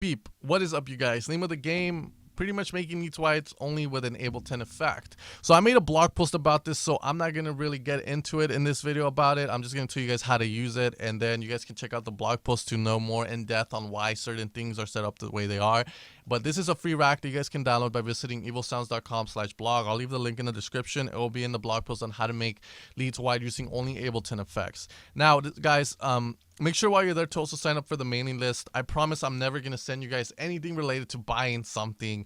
Beep, what is up, you guys? Name of the game, pretty much making these whites only with an Ableton effect. So I made a blog post about this, so I'm not going to really get into it in this video about it. I'm just going to tell you guys how to use it, and then you guys can check out the blog post to know more in depth on why certain things are set up the way they are. But this is a free rack that you guys can download by visiting evilsounds.com/blog. I'll leave the link in the description. It will be in the blog post on how to make leads wide using only Ableton effects. Now, guys, make sure while you're there to also sign up for the mailing list. I promise I'm never going to send you guys anything related to buying something,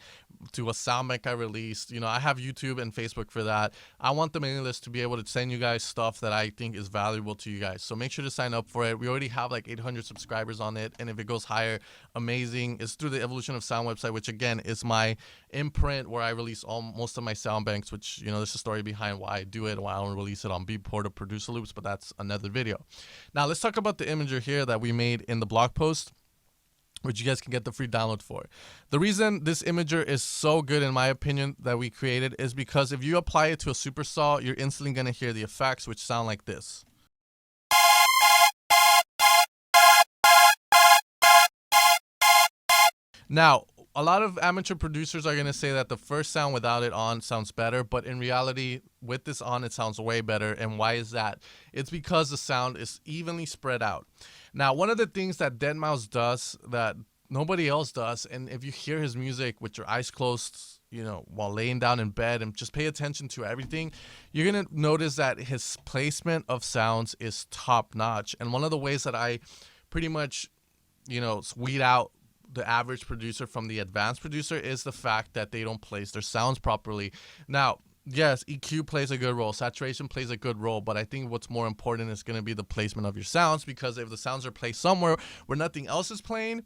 to a sound bank I released. You know, I have YouTube and Facebook for that. I want the mailing list to be able to send you guys stuff that I think is valuable to you guys. So make sure to sign up for it. We already have like 800 subscribers on it, and if it goes higher, amazing. It's through the Evolution of Sound website, which again is my imprint where I release most of my sound banks, which, you know, there's a story behind why I do it, why I don't release it on Beatport or Producer Loops, but that's another video. Now let's talk about the imager here that we made in the blog post, which you guys can get the free download for. The reason this imager is so good, in my opinion, that we created is because if you apply it to a super saw, you're instantly going to hear the effects, which sound like this. Now, a lot of amateur producers are going to say that the first sound without it on sounds better, but in reality, with this on, it sounds way better. And why is that? It's because the sound is evenly spread out. Now, one of the things that deadmau5 does that nobody else does, and if you hear his music with your eyes closed, you know, while laying down in bed and just pay attention to everything, you're going to notice that his placement of sounds is top notch. And one of the ways that I pretty much, you know, weed out the average producer from the advanced producer is the fact that they don't place their sounds properly. Now, yes, EQ plays a good role, saturation plays a good role, but I think what's more important is going to be the placement of your sounds, because if the sounds are placed somewhere where nothing else is playing,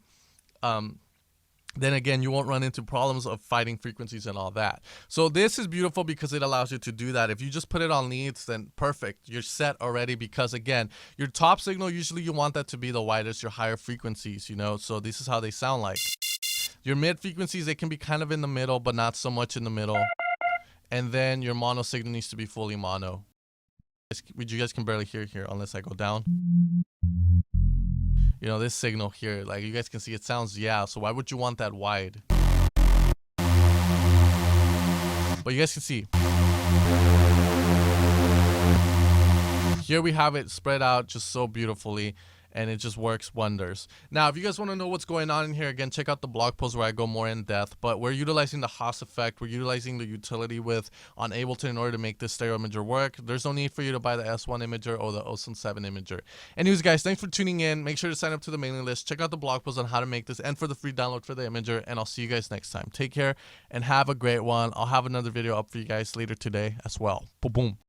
then again, you won't run into problems of fighting frequencies and all that. So this is beautiful because it allows you to do that. If you just put it on leads, then perfect. You're set already, because again, your top signal, usually you want that to be the widest, your higher frequencies, you know, so this is how they sound like. Your mid frequencies, they can be kind of in the middle, but not so much in the middle. And then your mono signal needs to be fully mono. You guys can barely hear here unless I go down. You know, this signal here, like you guys can see, it sounds, yeah, so why would you want that wide? But you guys can see. Here we have it spread out just so beautifully, and it just works wonders. Now, if you guys want to know what's going on in here, again, check out the blog post where I go more in depth, but we're utilizing the Haas effect. We're utilizing the utility with on Ableton in order to make this stereo imager work. There's no need for you to buy the S1 imager or the Osun 7 imager. Anyways, guys, thanks for tuning in. Make sure to sign up to the mailing list. Check out the blog post on how to make this and for the free download for the imager, and I'll see you guys next time. Take care and have a great one. I'll have another video up for you guys later today as well. Boom, boom.